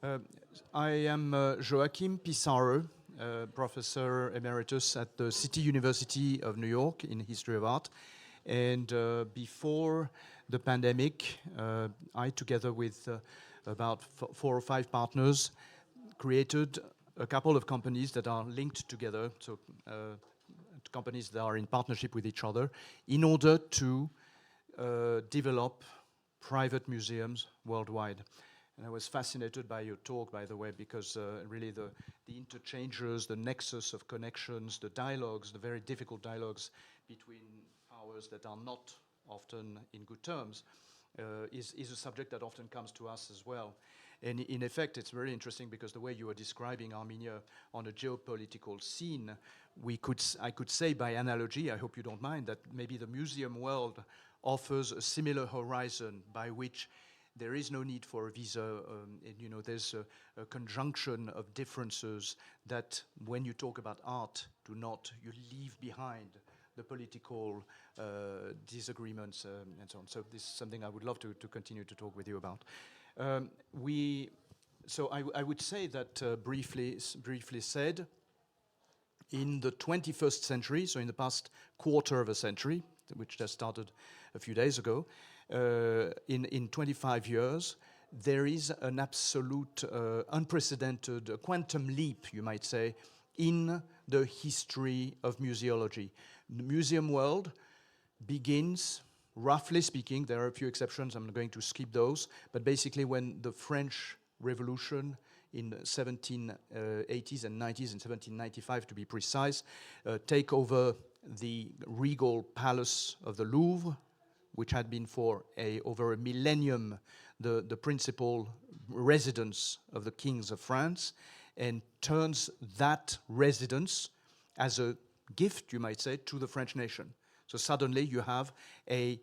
Uh, I am Joachim Pissarro, Professor Emeritus at the City University of New York in History of Art. And before the pandemic, I, together with about 4 or 5 partners, created a couple of companies that are linked together, so companies that are in partnership with each other, in order to develop private museums worldwide. And I was fascinated by your talk, by the way, because really the interchanges, the nexus of connections, the dialogues, the very difficult dialogues between powers that are not often in good terms, is a subject that often comes to us as well. And in effect, it's very interesting because the way you are describing Armenia on a geopolitical scene, I could say by analogy, I hope you don't mind, that maybe the museum world offers a similar horizon by which there is no need for a visa. There's a conjunction of differences that, when you talk about art, you leave behind the political disagreements and so on. So this is something I would love to continue to talk with you about. So I would say that briefly said, in the 21st century, so in the past quarter of a century, which just started a few days ago, in 25 years, there is an absolute unprecedented quantum leap, you might say, in the history of museology. The museum world begins, roughly speaking, there are a few exceptions, I'm going to skip those, but basically when the French Revolution in the 1780s and 90s, in 1795 to be precise, take over the regal palace of the Louvre, which had been for over a millennium the principal residence of the kings of France, and turns that residence as a gift, you might say, to the French nation. So suddenly you have a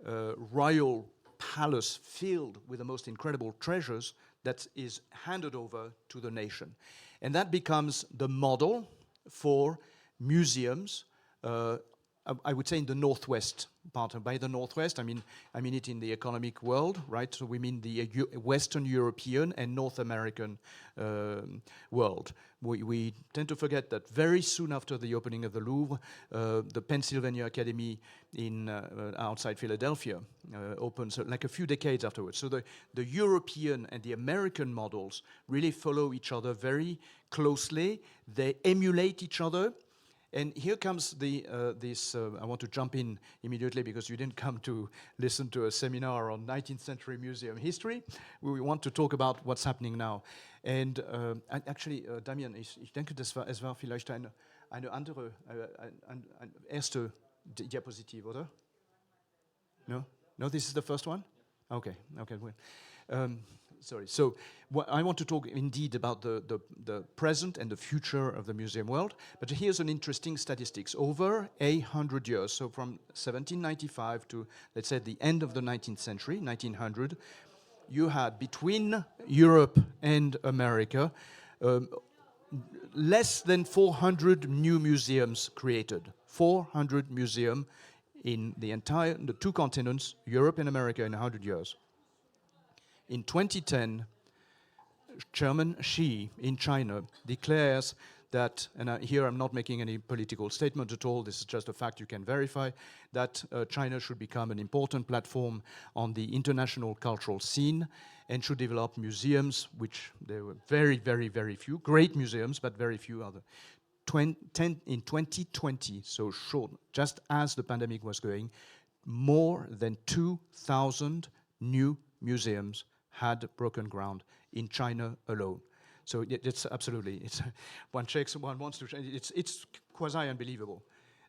royal palace filled with the most incredible treasures that is handed over to the nation. And that becomes the model for museums, I would say in the Northwest part. By the Northwest, I mean it in the economic world, right? So we mean the Western European and North American world. We tend to forget that very soon after the opening of the Louvre, the Pennsylvania Academy in outside Philadelphia opens like a few decades afterwards. So the European and the American models really follow each other very closely. They emulate each other. And here comes I want to jump in immediately because you didn't come to listen to a seminar on 19th century museum history. We want to talk about what's happening now. And actually, Damian, ich denke, es war vielleicht eine andere, eine erste Diapositive, oder? No? No, this is the first one? Okay, well. Sorry. So I want to talk indeed about the present and the future of the museum world. But here's an interesting statistics. Over 100 years, so from 1795 to, let's say, the end of the 19th century, 1900, you had between Europe and America less than 400 new museums created. 400 museums in the 2 continents, Europe and America, in 100 years. In 2010, Chairman Xi in China declares that, and here I'm not making any political statement at all, this is just a fact you can verify, that China should become an important platform on the international cultural scene and should develop museums, which there were very, very, very few, great museums, but very few other. In 2020, so short, just as the pandemic was going, more than 2,000 new museums had broken ground in China alone. So it's absolutely, it's one checks, one wants to, it's quasi-unbelievable.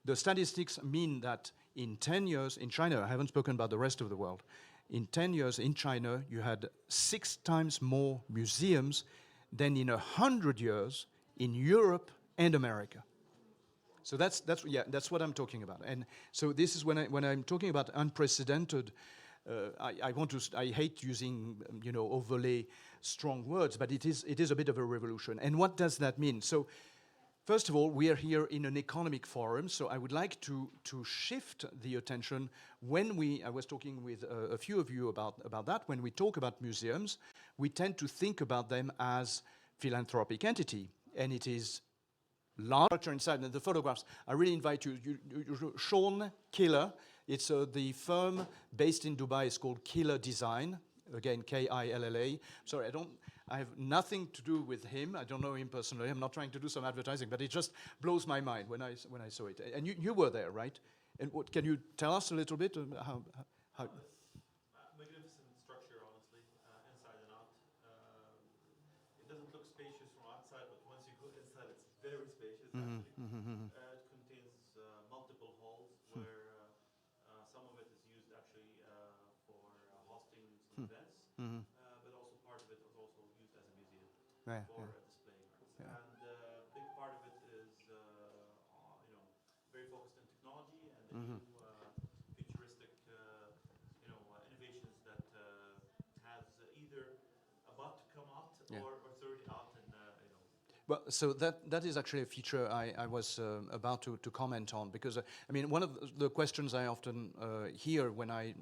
The statistics mean that in 10 years in China, I haven't spoken about the rest of the world, in 10 years in China, you had 6 times more museums than in 100 years in Europe and America. So that's what I'm talking about. And so this is when I'm talking about unprecedented. I hate using overly strong words, but it is a bit of a revolution. And what does that mean? So First of all, we are here in an economic forum, so I would like to shift the attention I was talking with a few of you about that, when we talk about museums, we tend to think about them as philanthropic entity, and it is larger inside. And the photographs, I really invite you, Sean Killer, it's the firm based in Dubai, is called Killer Design, again, Killa. Sorry, I have nothing to do with him. I don't know him personally. I'm not trying to do some advertising, but it just blows my mind when I saw it. And you were there, right? And what can you tell us a little bit how? Magnificent structure, honestly, inside and out. It doesn't look spacious from outside, but once you go inside, it's very spacious. Actually, it contains multiple halls where some of it is used actually for hosting some events. But also part of it is also used as a museum for displaying arts. Yeah. And a big part of it is, very focused on technology and the new futuristic, innovations that has either about to come out or it's already out and, Well, so that is actually a feature I was about to comment on, because I mean, one of the questions I often hear when I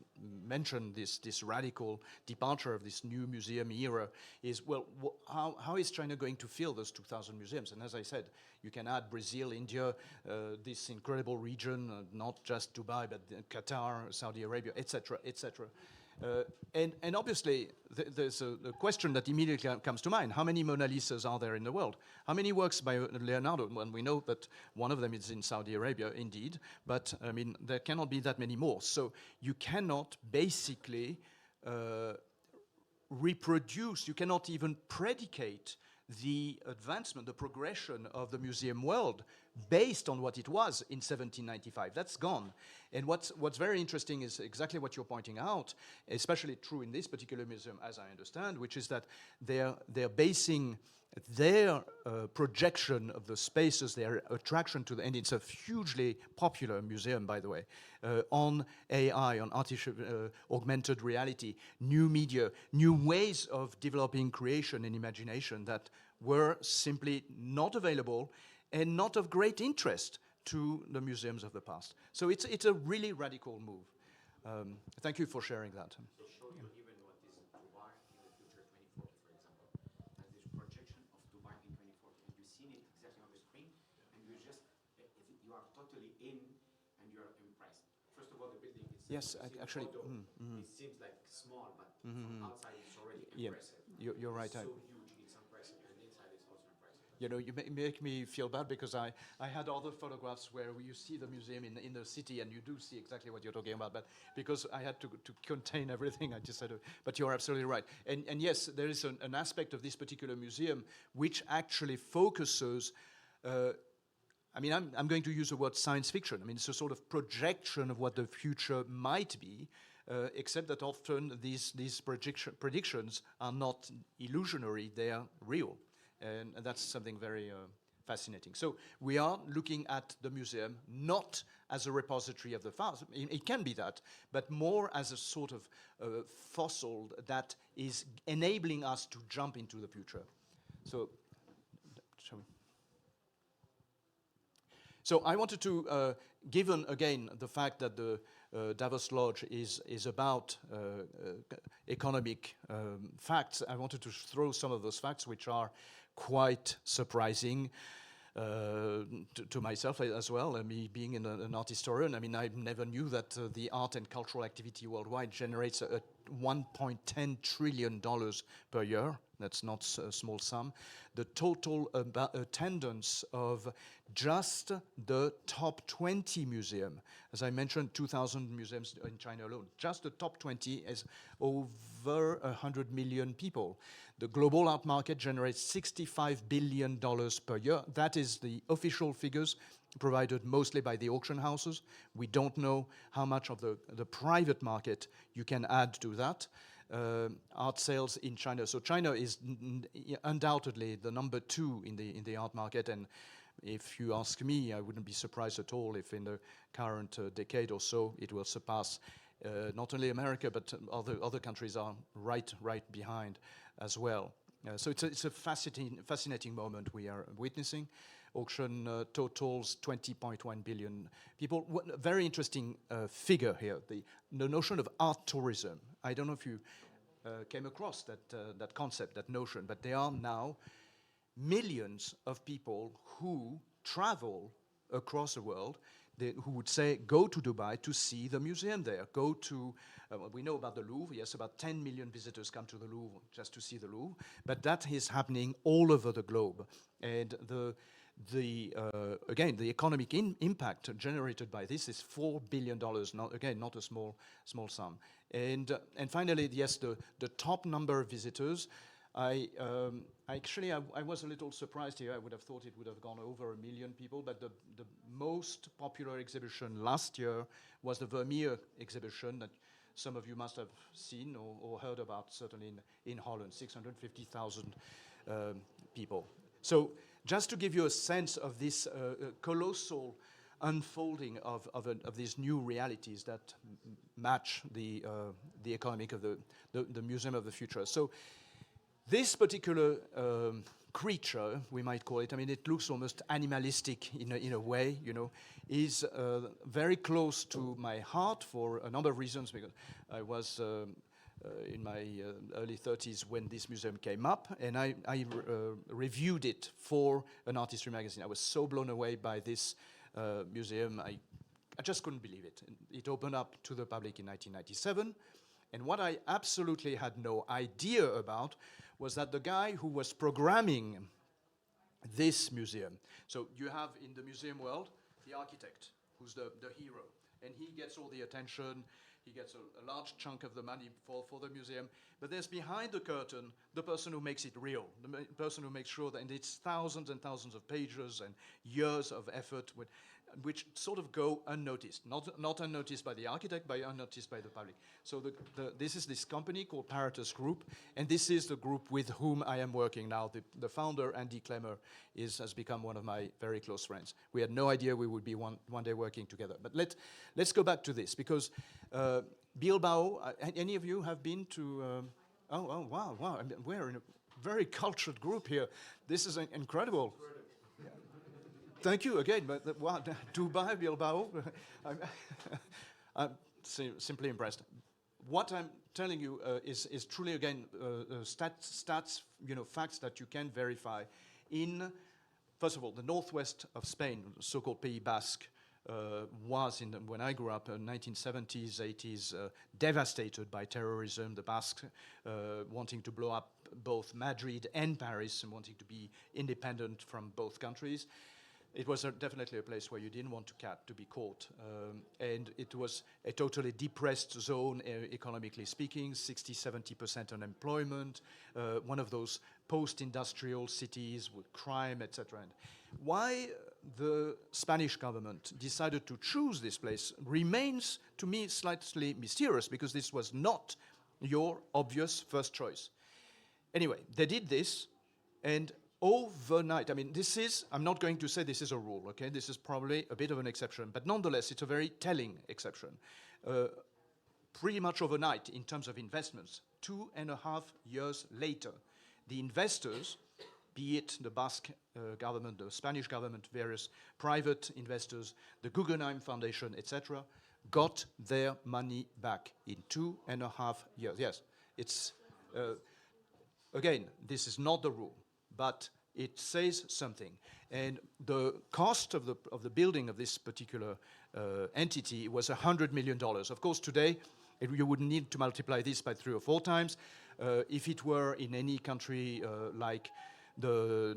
mention this radical departure of this new museum era is, well, how is China going to fill those 2,000 museums? And as I said, you can add Brazil, India, this incredible region, not just Dubai, but Qatar, Saudi Arabia, etc., etc. And obviously, there's a question that immediately comes to mind. How many Mona Lisas are there in the world? How many works by Leonardo? Well, we know that one of them is in Saudi Arabia, indeed, but I mean, there cannot be that many more. So you cannot basically reproduce, you cannot even predicate the advancement, the progression of the museum world based on what it was in 1795. That's gone. And what's very interesting is exactly what you're pointing out, especially true in this particular museum, as I understand, which is that they're basing their projection of the spaces, their attraction to and it's a hugely popular museum, by the way, on AI, on artificial augmented reality, new media, new ways of developing creation and imagination that were simply not available and not of great interest to the museums of the past. So it's a really radical move. Thank you for sharing that. So show you even what is Dubai in the future 2040, for example. And this projection of Dubai in 2040. And you've seen it exactly on the screen, and you are totally in, and you're impressed. First of all, the building itself. Yes, actually. It seems like small, but from outside it's already impressive. You're right. It's so huge, it's impressive. And inside it's also impressive. You know, you make me feel bad because I had other photographs where you see the museum in the city and you do see exactly what you're talking about, but because I had to contain everything, I just said, but you're absolutely right. And yes, there is an aspect of this particular museum which actually focuses, I mean, I'm going to use the word science fiction. I mean, it's a sort of projection of what the future might be, except that often these predictions are not illusionary, they are real. And that's something very fascinating. So we are looking at the museum not as a repository of the past. It can be that, but more as a sort of fossil that is enabling us to jump into the future. So, shall we? So I wanted to, given again the fact that the Davos Lodge is about economic facts, I wanted to throw some of those facts which are quite surprising to myself as well. Me being an art historian, I mean, I never knew that the art and cultural activity worldwide generates a $1.10 trillion per year. That's not a small sum. The total attendance of just the top 20 museum, as I mentioned, 2,000 museums in China alone. Just the top 20 is over 100 million people. The global art market generates $65 billion per year. That is the official figures provided mostly by the auction houses. We don't know how much of the private market you can add to that. Art sales in China. So China is undoubtedly the number 2 in the art market, and if you ask me, I wouldn't be surprised at all if in the current decade or so it will surpass not only America but other countries are right behind as well. So it's a fascinating moment we are witnessing. auction totals 20.1 billion people. A very interesting figure here, the notion of art tourism. I don't know if you came across that concept, that notion, but there are now millions of people who travel across the world, who would say, go to Dubai to see the museum there. Go to, we know about the Louvre, yes, about 10 million visitors come to the Louvre just to see the Louvre, but that is happening all over the globe. And again, the economic impact generated by this is $4 billion, not a small sum. And finally, yes, the top number of visitors, I was a little surprised here. I would have thought it would have gone over 1 million people, but the most popular exhibition last year was the Vermeer exhibition that some of you must have seen or heard about, certainly in Holland, 650,000 people. So just to give you a sense of this colossal unfolding of these new realities that match the economic of the Museum of the Future. So this particular creature, we might call it, I mean, it looks almost animalistic in a way, you know, is very close to my heart for a number of reasons, because I was in my early 30s when this museum came up, and I reviewed it for an art history magazine. I was so blown away by this museum, I just couldn't believe it. It opened up to the public in 1997, and what I absolutely had no idea about was that the guy who was programming this museum, so you have in the museum world the architect, who's the hero, and he gets all the attention, he gets a large chunk of the money for the museum, but there's behind the curtain the person who makes it real, the person who makes sure that, and it's thousands and thousands of pages and years of effort which sort of go unnoticed, not unnoticed by the architect, but unnoticed by the public. So this is this company called Paratus Group, and this is the group with whom I am working now. The founder, Andy Klemmer, has become one of my very close friends. We had no idea we would be one day working together. But let's go back to this, because Bilbao, any of you have been to, wow, I mean, we're in a very cultured group here. This is incredible. Thank you again, but wow, Dubai, Bilbao, I'm simply impressed. What I'm telling you is truly, again, stats, you know, facts that you can verify. First of all, the northwest of Spain, so-called Pays Basque, was, when I grew up in 1970s, 80s, devastated by terrorism, the Basques wanting to blow up both Madrid and Paris and wanting to be independent from both countries. It was definitely a place where you didn't want to be caught. And it was a totally depressed zone, economically speaking, 60-70% unemployment, one of those post-industrial cities with crime, etc. And why the Spanish government decided to choose this place remains, to me, slightly mysterious, because this was not your obvious first choice. Anyway, they did this, and overnight, I mean, I'm not going to say this is a rule, okay? This is probably a bit of an exception, but nonetheless, it's a very telling exception. Pretty much overnight, in terms of investments, 2.5 years later, the investors, be it the Basque government, the Spanish government, various private investors, the Guggenheim Foundation, etc., got their money back in 2.5 years. Yes, it's, again, this is not the rule, but it says something. And the cost of the building of this particular entity was $100 million. Of course, today, you would need to multiply this by 3 or 4 times. If it were in any country like the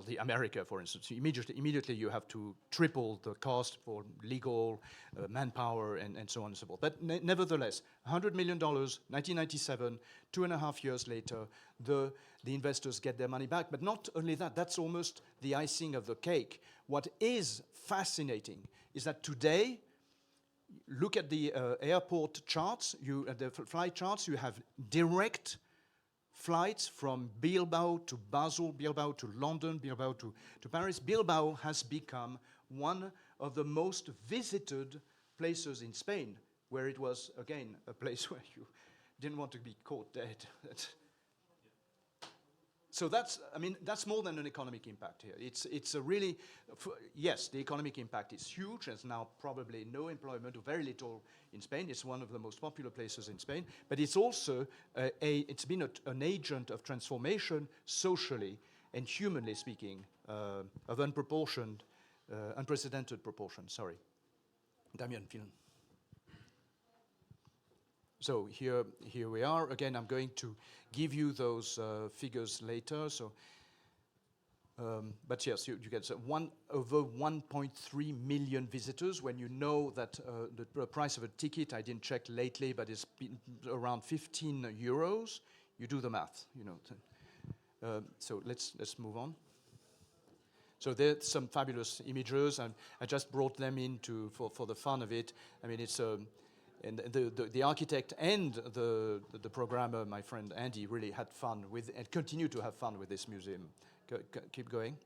the America, for instance, immediately you have to triple the cost for legal, manpower, and so on and so forth. But nevertheless, $100 million, 1997, 2.5 years later, the investors get their money back. But not only that, that's almost the icing of the cake. What is fascinating is that today, look at the airport charts, the flight charts, you have direct flights from Bilbao to Basel, Bilbao to London, Bilbao to Paris. Bilbao has become one of the most visited places in Spain, where it was, again, a place where you didn't want to be caught dead. So that's more than an economic impact here. It's a really, yes, the economic impact is huge. There's now probably no employment or very little in Spain. It's one of the most popular places in Spain. But it's also it's been an agent of transformation socially and humanly speaking, of unprecedented proportion. Sorry, Damien, vielen. So here we are. Again, I'm going to give you those figures later. So, but yes, you get so over 1.3 million visitors. When you know that the price of a ticket, I didn't check lately, but it's been around 15 euros. You do the math, you know. So let's move on. So there's some fabulous images, and I just brought them in for the fun of it. I mean, it's and the architect and the programmer, my friend Andy, really had fun with and continue to have fun with this museum. Keep going.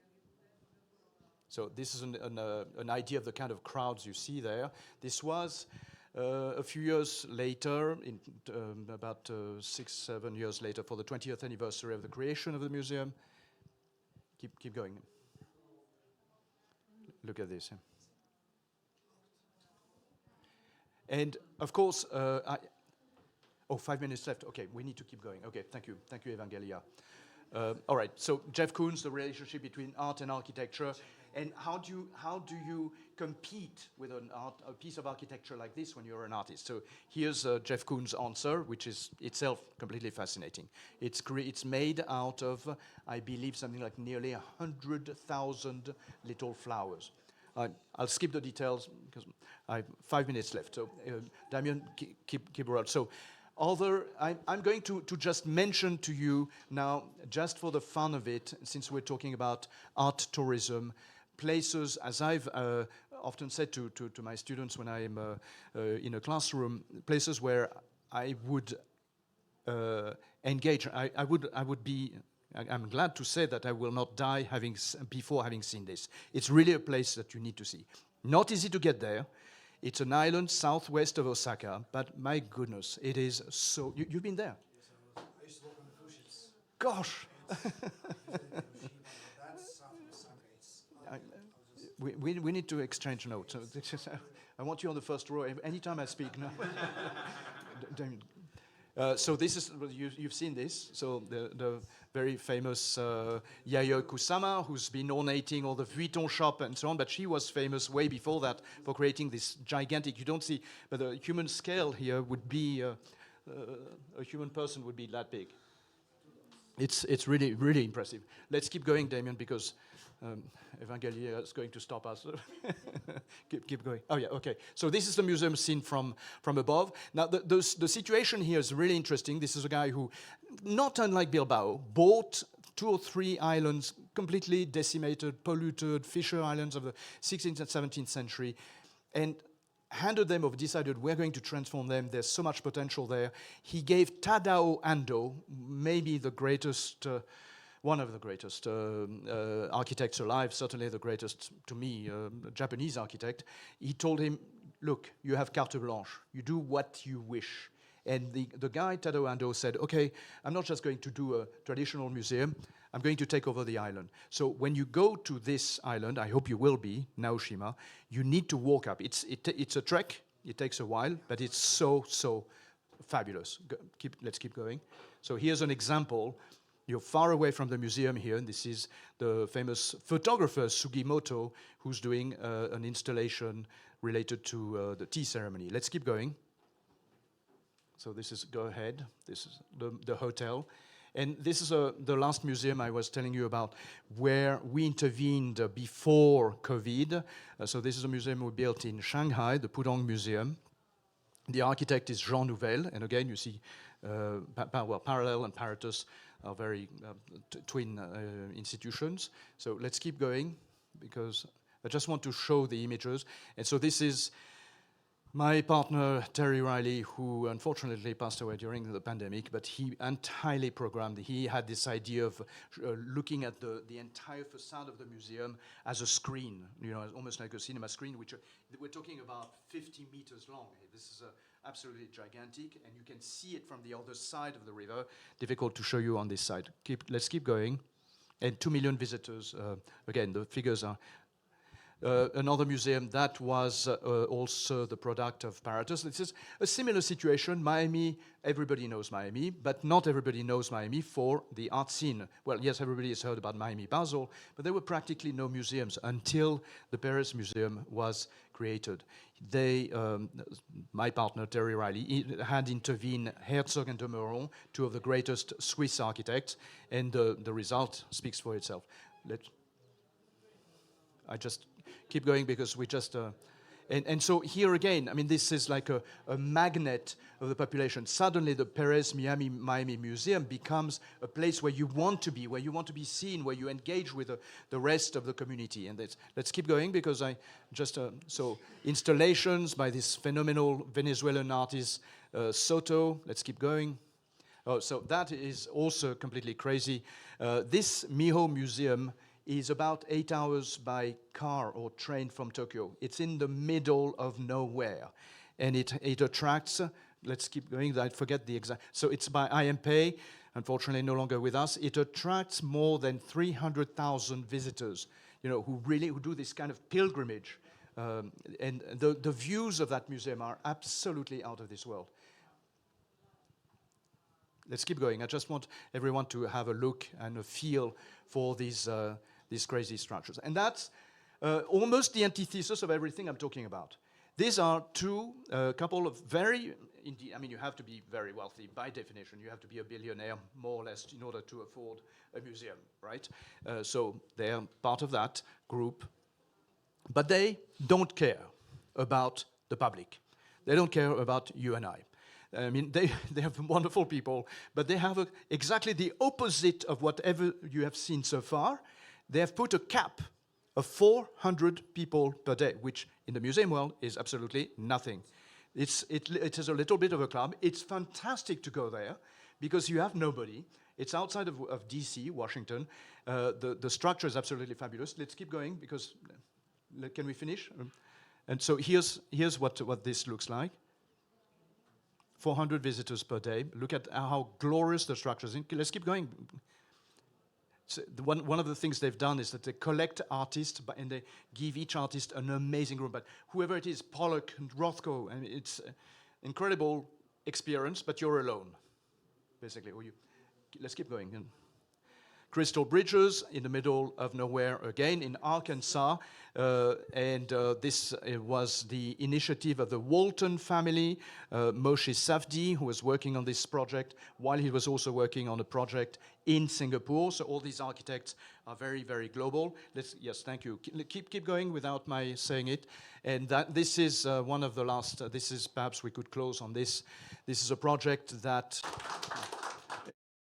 So this is an idea of the kind of crowds you see there. This was a few years later, in about 6-7 years later, for the 20th anniversary of the creation of the museum. Keep going. Look at this. And of course, 5 minutes left. Okay, we need to keep going. Okay, thank you, Evangelia. All right. So Jeff Koons, the relationship between art and architecture, and how do you compete with a piece of architecture like this when you're an artist? So here's Jeff Koons' answer, which is itself completely fascinating. It's made out of, I believe, something like nearly 100,000 little flowers. I'll skip the details because I have 5 minutes left. So Damien, keep around. So I'm going to just mention to you now, just for the fun of it, since we're talking about art tourism, places, as I've often said to my students when I'm in a classroom, places where I would engage. I'm glad to say that I will not die before having seen this. It's really a place that you need to see. Not easy to get there. It's an island southwest of Osaka, but my goodness, it is so... You've been there? Yes, I used to work on the cruise ships. Gosh! We need to exchange notes. I want you on the first row anytime I speak. No. So this is, you've seen this. So the very famous Yayoi Kusama, who's been ornating all the Vuitton shop and so on, but she was famous way before that for creating this gigantic, you don't see, but the human scale here would be, a human person would be that big. It's really, really impressive. Let's keep going, Damien, because Evangelia is going to stop us. keep going. Oh, yeah, okay. So this is the museum seen from above. Now, the situation here is really interesting. This is a guy who, not unlike Bilbao, bought 2 or 3 islands completely decimated, polluted, fisher islands of the 16th and 17th century, and handed them over, decided we're going to transform them. There's so much potential there. He gave Tadao Ando, maybe the greatest... one of the greatest architects alive, certainly the greatest, to me, Japanese architect. He told him, look, you have carte blanche. You do what you wish. And the guy, Tadao Ando, said, okay, I'm not just going to do a traditional museum. I'm going to take over the island. So when you go to this island, I hope you will be, Naoshima, you need to walk up. It's a trek. It takes a while, but it's so fabulous. Let's keep going. So here's an example. You're far away from the museum here, and this is the famous photographer Sugimoto, who's doing an installation related to the tea ceremony. Let's keep going. So this is, go ahead, this is the hotel. And this is the last museum I was telling you about, where we intervened before COVID. So this is a museum we built in Shanghai, the Pudong Museum. The architect is Jean Nouvel, and again you see Parallel and Paratus are very twin institutions. So let's keep going, because I just want to show the images. And so this is my partner, Terry Riley, who unfortunately passed away during the pandemic, but he entirely programmed. He had this idea of looking at the entire facade of the museum as a screen, almost like a cinema screen, which we're talking about 50 meters long. This is absolutely gigantic, and you can see it from the other side of the river. Difficult to show you on this side. Let's keep going. And 2 million visitors. Again, the figures are... another museum that was also the product of Paratus. This is a similar situation. Miami, everybody knows Miami, but not everybody knows Miami for the art scene. Well, yes, everybody has heard about Miami Basel, but there were practically no museums until the Paris Museum was created. They, my partner, Terry Riley, had intervened Herzog and de Meuron, two of the greatest Swiss architects, and the result speaks for itself. I just keep going because we just... and so here again, I mean, this is like a magnet of the population. Suddenly the Perez Miami Museum becomes a place where you want to be seen, where you engage with the rest of the community. And let's keep going because I just... so installations by this phenomenal Venezuelan artist, Soto. Let's keep going. Oh, so that is also completely crazy. This Miho Museum is about 8 hours by car or train from Tokyo. It's in the middle of nowhere. And it attracts, let's keep going, I forget the exact, so it's by IMPay, unfortunately no longer with us. It attracts more than 300,000 visitors, you know, who do this kind of pilgrimage. And the views of that museum are absolutely out of this world. Let's keep going. I just want everyone to have a look and a feel for these crazy structures. And that's almost the antithesis of everything I'm talking about. These are couple of very, indeed, I mean, you have to be very wealthy by definition. You have to be a billionaire, more or less, in order to afford a museum, right? So they're part of that group. But they don't care about the public. They don't care about you and I. I mean, they have wonderful people, but they have exactly the opposite of whatever you have seen so far. They have put a cap of 400 people per day, which in the museum world is absolutely nothing. It is a little bit of a club. It's fantastic to go there because you have nobody. It's outside of DC, Washington. The structure is absolutely fabulous. Let's keep going because, can we finish? And so here's what this looks like. 400 visitors per day. Look at how glorious the structure is. Let's keep going. So one of the things they've done is that they collect artists and they give each artist an amazing room. But whoever it is, Pollock and Rothko, and it's an incredible experience, but you're alone, basically. Let's keep going. Crystal Bridges in the middle of nowhere again in Arkansas. This was the initiative of the Walton family, Moshe Safdie, who was working on this project while he was also working on a project in Singapore. So all these architects are very, very global. Yes, thank you. Keep going without my saying it. And this is one of the last, this is perhaps we could close on this. This is a project that...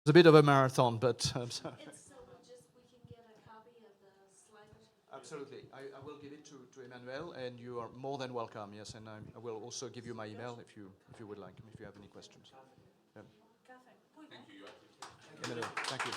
It's a bit of a marathon, but I'm sorry. It's so just we can get a copy of the slide. Absolutely. I will give it to Emmanuel, and you are more than welcome, yes, and I will also give you my email if you would like, if you have any questions. Yeah. Perfect. Emmanuel, thank you.